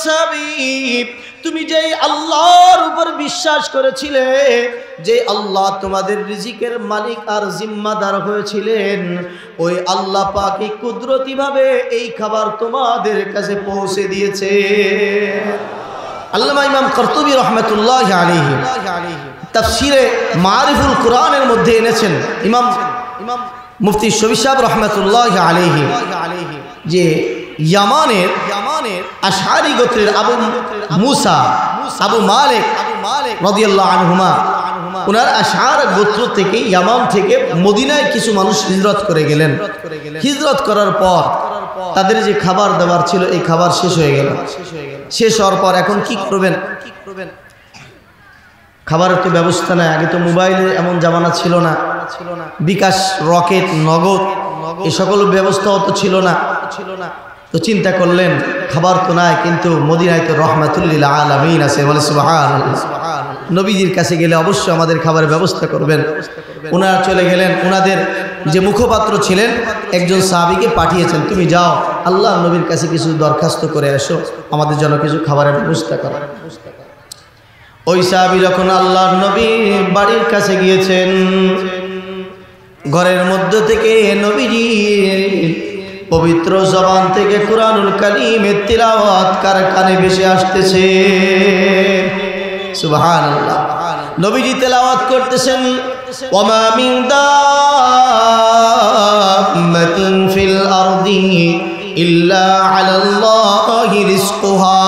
সাহাবী, তুমি যেই আল্লাহর উপর বিশ্বাস করেছিলে, যে আল্লাহ তোমাদের রিজিকের মালিক আর জিম্মাদার হয়েছিলেন, ওই আল্লাহ পাকই কুদরতিভাবে এই খাবার তোমাদের কাছে পৌঁছে দিয়েছে। আল্লামা ইমাম কুরতুবী রাহমাতুল্লাহি আলাইহি তাফসীরে মারিফুল কোরআনের মধ্যে এনেছেন, ইমাম মুফতি শফি সাহেব রাহমাতুল্লাহি আলাইহি, যে ইয়ামানের আশআরী গোত্রের আবু মুসা আবু মালিক রাদিয়াল্লাহু আনহুমা, ওনার আশআর গোত্র থেকে ইয়ামান থেকে মদিনায় কিছু মানুষ হিজরত করে গেলেন। হিজরত করার পর তাদের যে খাবার দাবার ছিল, এই খাবার শেষ হয়ে গেল। শেষ হওয়ার পর এখন কি করবেন? খাবারের তো ব্যবস্থা নাই। আগে তো মোবাইলে এমন জামানা ছিল না, বিকাশ, রকেট, নগদ এ সকল ব্যবস্থাও তো ছিল না। তো চিন্তা করলেন খাবার তো নাই, কিন্তু মদিনায় তো রহমাতুল লিল আলামিন আছে, বলে সুবহানাল্লাহ। নবীজির কাছে গেলে অবশ্যই আমাদের খাবারের ব্যবস্থা করবেন। ওনারা চলে গেলেন, ওনাদের যে মুখপাত্র ছিলেন একজন সাহাবীকে পাঠিয়েছেন, তুমি যাও আল্লাহর নবীর কাছে কিছু দরখাস্ত করে এসো, আমাদের জন্য কিছু খাবারের ব্যবস্থা করো। ওই সাহাবী যখন আল্লাহর নবীর বাড়ির কাছে গিয়েছেন, ঘরের মধ্যে থেকে নবীজি পবিত্র জবান থেকে কুরআনুল কারীমের তিলাওয়াত কার কানে ভেসে আসতেছে। সুবহানাল্লাহ। নবীজি তেলাওয়াত করতেছেন, ওয়ামা মিন দাব্বাতিন ফিল আরদি ইল্লা আলাল্লাহি রিজকুহা।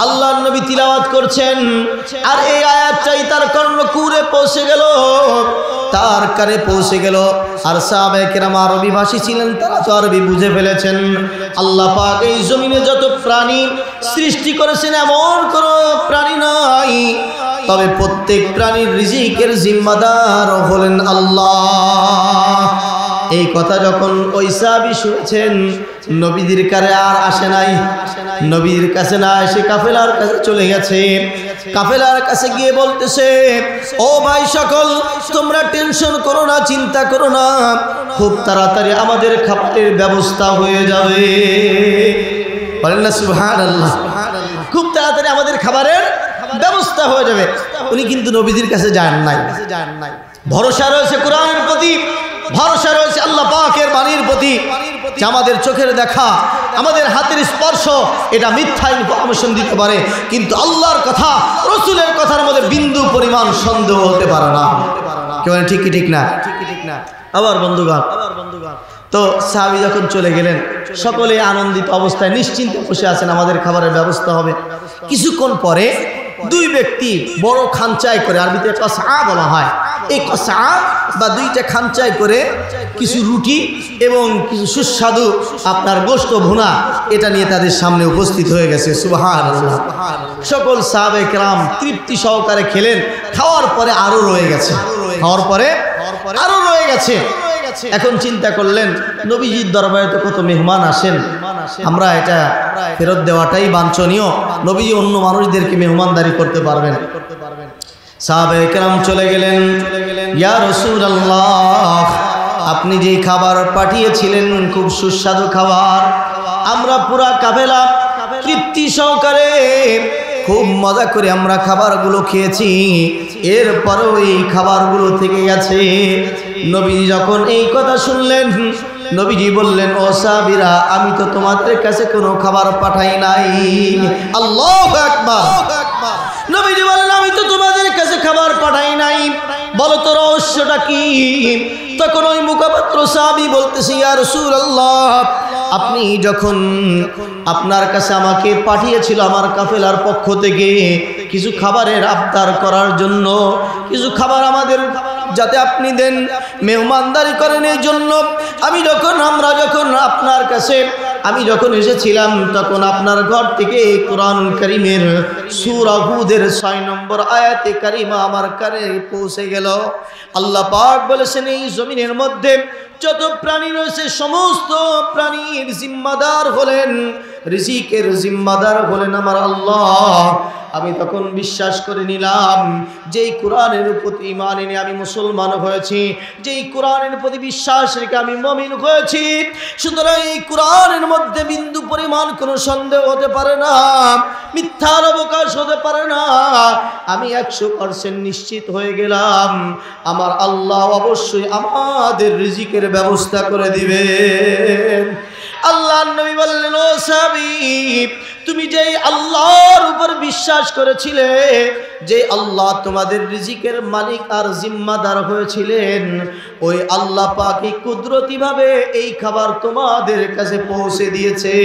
আল্লাহর নবী তিলাওয়াত করছেন, আর এই আয়াতটাই তার কর্ণকুরে পৌঁছে গেল, তার কানে পৌঁছে গেল। আর সাহাবায়ে কেরাম আরবি ভাষী ছিলেন, তারা তো আরবি বুঝে ফেলেছেন। আল্লাহ পাক এই জমিনে যত প্রাণী সৃষ্টি করেছেন, এমন কোনো প্রাণী নাই, তবে প্রত্যেক প্রাণীর রিজিকের জিম্মাদার হলেন আল্লাহ। এই কথা যখন ওই সাহাবী শুনেছেন, নবীজির কাছে আর আসে নাই, নবীর কাছে না এসে কাফেলার কাছে চলে গেছে। কাফেলার কাছে গিয়ে বলতেছে, ও ভাই সকল, তোমরা টেনশন করো না, চিন্তা করো না, খুব তাড়াতাড়ি আমাদের খাবারের ব্যবস্থা হয়ে যাবে। বলেন না সুবহানাল্লাহ। খুব তাড়াতাড়ি আমাদের খাবারের ব্যবস্থা হয়ে যাবে। উনি কিন্তু নবীজির কাছে যান নাই। ভরসা রয়েছে কোরআনের প্রতি, ভরসা রয়েছে আল্লাহ পাকের বাণীর প্রতি, যে আমাদের চোখের দেখা, আমাদের হাতের স্পর্শ এটা মিথ্যা ইনফরমেশন দিতে পারে, কিন্তু আল্লাহর কথা, রাসূলের কথার মধ্যে বিন্দু পরিমাণ সন্দেহ হতে পারে না। কেউ ঠিক কি ঠিক না? আবার বন্ধুগণ, তো সাহাবী যখন চলে গেলেন, সকলে আনন্দিত অবস্থায় নিশ্চিন্তে বসে আছেন, আমাদের খাবারের ব্যবস্থা হবে। কিছুক্ষণ পরে দুই ব্যক্তি বড় খাঞ্চায় করে, আরবিতে কসআ বলা হয়, এই কসআ বা দুইটা খাঞ্চায় করে কিছু রুটি এবং কিছু সুস্বাদু আপনার গোশত ভুনা, এটা নিয়ে তাদের সামনে উপস্থিত হয়ে গেছে। সুবহানাল্লাহ। সকল সাহাবায়ে কেরাম তৃপ্তি সহকারে খেলেন। খাওয়ার পরে আরো রয়ে গেছে, খাওয়ার পরে আরো রয়ে গেছে। এখন চিন্তা করলেন, নবীজির দরবারে তো কত মেহমান আসেন, আমরা এটা ফেরত দেওয়াটাই বাঞ্ছনীয়। নবীজি অন্য মানুষদেরকে মেহমানদারি করতে পারবেন। সাহাবায়ে কেরাম চলে গেলেন, ইয়া রাসূলুল্লাহ, আপনি যেই খাবার পাঠিয়েছিলেন খুব সুস্বাদু খাবার, আমরা পুরা কাফেলা তৃপ্তি সহকারে খুব মজা করে আমরা খাবারগুলো খেয়েছি, এরপরেও এই খাবারগুলো থেকে গেছে। নবীজি যখন এই কথা শুনলেন, নবীজি বললেন, ও সাহাবীরা, আমি তো তোমাদের কাছে কোনো খাবার পাঠাই নাই। আল্লাহু আকবার। নবীজি বললেন, আমি তো তোমাদের কাছে খাবার পাঠাই নাই, বলো তো রহস্যটা কি? তখন ওই মুখপাত্র সাহাবী বলতেছে, ইয়া রাসূলুল্লাহ, আপনি যখন আপনার কাছে আমাকে পাঠিয়েছিল আমার কাফেলার পক্ষ থেকে কিছু খাবারের আবদার করার জন্য, কিছু খাবার আমাদের যাতে আপনি দেন, মেহমানদারি করেন, এই জন্য আমরা যখন আপনার কাছে আমি যখন এসেছিলাম, তখন আপনার ঘর থেকে কোরআনুল কারীমের সূরা হুদের 6 নম্বর আয়াতে কারিমা আমার কানে পৌঁছে গেল। আল্লাহ পাক বলেছেন, এই জমিনের মধ্যে যত প্রাণী রয়েছে সমস্ত প্রাণীর জিম্মাদার হলেন, রিজিকের জিম্মাদার হলেন আমার আল্লাহ। আমি তখন বিশ্বাস করে নিলাম, যেই কোরআনের প্রতি ঈমান এনে আমি মুসলমান হয়েছি, যেই কোরআনের প্রতি বিশ্বাস রেখে আমি মুমিন হয়েছি, সুতরাং এই কোরআনের মধ্যে বিন্দু পরিমাণ কোনো সন্দেহ হতে পারে না, মিথ্যার অবকাশ হতে পারে না। আমি 100% নিশ্চিত হয়ে গেলাম আমার আল্লাহ অবশ্যই আমাদের রিজিকের ব্যবস্থা করে দিবেন। আল্লাহর নবী বললেন, ও সাহাবী, তুমি যেই আল্লাহর উপর বিশ্বাস করেছিলে, যে আল্লাহ তোমাদের রিজিকের মালিক আর জিম্মাদার হয়েছিলেন, ওই আল্লাহ পাকই কুদরতি ভাবে এই খাবার তোমাদের কাছে পৌঁছে দিয়েছে।